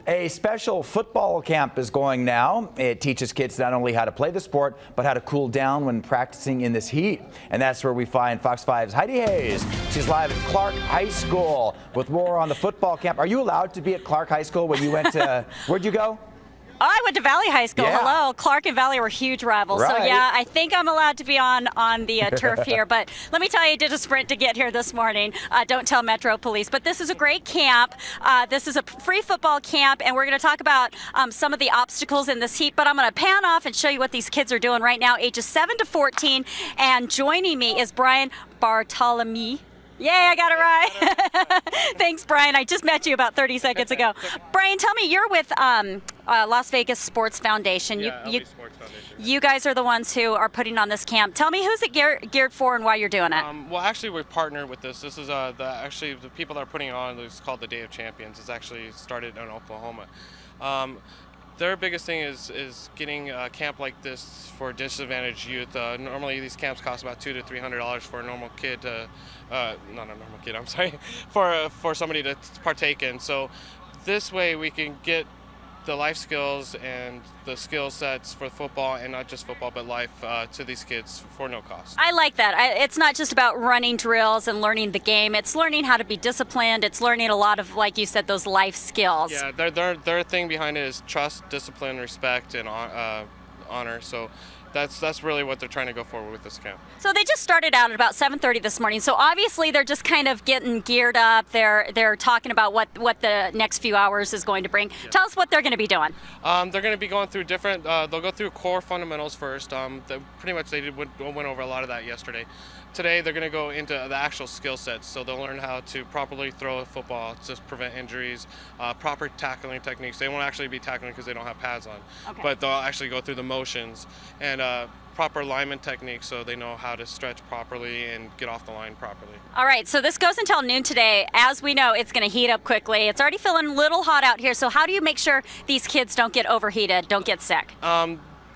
A special football camp is going now. It teaches kids not only how to play the sport, but how to cool down when practicing in this heat. And that's where we find Fox 5's Heidi Hayes. She's live at Clark High School with more on the football camp. Are you allowed to be at Clark High School when you went to, where'd you go? I went to Valley High School. Yeah. Hello. Clark and Valley were huge rivals. Right. So, yeah, I think I'm allowed to be on the turf here. But let me tell you, I did a sprint to get here this morning. Don't tell Metro Police. But this is a great camp. This is a free football camp, and we're going to talk about some of the obstacles in this heat. But I'm going to pan off and show you what these kids are doing right now, ages 7 to 14. And joining me is Brian Bartolome. Yay, I got it right. Thanks, Brian. I just met you about 30 seconds ago. Brian, tell me, you're with Las Vegas Sports Foundation. Yeah, LV Sports Foundation. You guys are the ones who are putting on this camp. Tell me, who's it geared for and why you're doing it? Well, actually, we're partnered with this. This is actually the people that are putting it on. It's called the Day of Champions. It's actually started in Oklahoma. Their biggest thing is getting a camp like this for disadvantaged youth. Normally, these camps cost about $200 to $300 for a normal kid to, not a normal kid, I'm sorry, for somebody to partake in. So this way we can get the life skills and the skill sets for football, and not just football but life, to these kids for no cost. I like that. It's not just about running drills and learning the game. It's learning how to be disciplined. It's learning a lot of, like you said, those life skills. Yeah, their thing behind it is trust, discipline, respect, and honor. So that's really what they're trying to go for with this camp. So they just started out at about 7:30 this morning. So obviously they're just kind of getting geared up. They're talking about what the next few hours is going to bring. Yeah. Tell us what they're going to be doing. They're going to be going through different. They'll go through core fundamentals first. Pretty much they went over a lot of that yesterday. Today they're going to go into the actual skill sets. So they'll learn how to properly throw a football, just prevent injuries, proper tackling techniques. They won't actually be tackling because they don't have pads on, okay. But they'll actually go through the motions and proper alignment techniques, so they know how to stretch properly and get off the line properly. All right, so this goes until noon today. As we know, it's going to heat up quickly. It's already feeling a little hot out here. So how do you make sure these kids don't get overheated, don't get sick?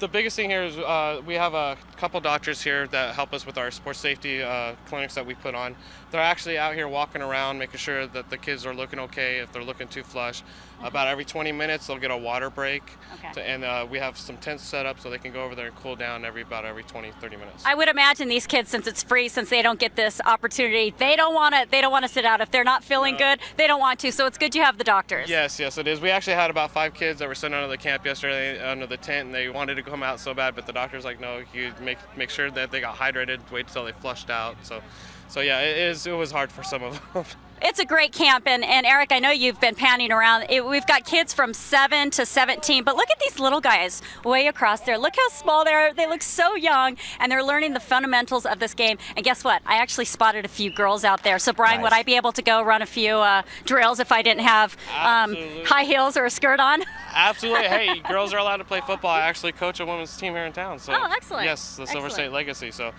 The biggest thing here is we have a couple doctors here that help us with our sports safety clinics that we put on. They're actually out here walking around, making sure that the kids are looking okay. If they're looking too flush, about every 20 minutes they'll get a water break. Okay. And we have some tents set up so they can go over there and cool down about every 20-30 minutes. I would imagine these kids, since it's free, since they don't get this opportunity, they don't want to sit out. If they're not feeling good, they don't want to. So it's good you have the doctors. Yes, it is. We actually had about 5 kids that were sent out of the camp yesterday under the tent, and they wanted to come out so bad, but the doctor's like, no, you make sure that they got hydrated, wait till they flushed out. So yeah, it was hard for some of them. It's a great camp, and Eric, I know you've been panning around. We've got kids from 7 to 17, but look at these little guys way across there. Look how small they are. They look so young, and they're learning the fundamentals of this game. And guess what? I actually spotted a few girls out there. So, Brian, nice. Would I be able to go run a few drills if I didn't have high heels or a skirt on? Absolutely. Hey, girls are allowed to play football. I actually coach a women's team here in town. So, oh, excellent. Yes, the Silver State Legacy. So,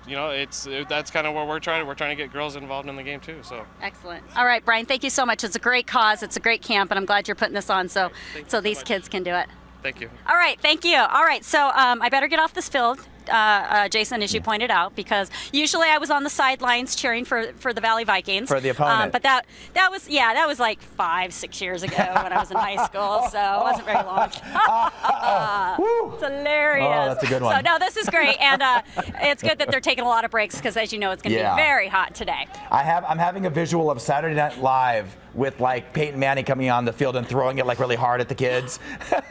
you know, that's kind of where we're trying to get girls involved in the game too. So. Excellent. All right, Brian, thank you so much. It's a great cause. It's a great camp, and I'm glad you're putting this on so these kids can do it. Thank you. All right, thank you. All right, so I better get off this field, Jason, as you pointed out, because usually I was on the sidelines cheering for the Valley Vikings. For the opponent. But that was like 5-6 years ago when I was in high school, so it wasn't very long. It's hilarious. Oh, that's a good one. So no, this is great, and it's good that they're taking a lot of breaks because, as you know, it's going to be very hot today. I'm having a visual of Saturday Night Live with like Peyton Manning coming on the field and throwing it like really hard at the kids.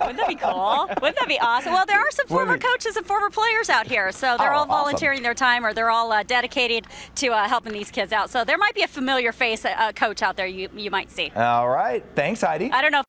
Wouldn't that be cool? Wouldn't that be awesome? Well, there are some former coaches and former players out here, so they're all volunteering their time, or they're all dedicated to helping these kids out. So there might be a familiar face, coach out there you might see. All right. Thanks, Heidi. I don't know.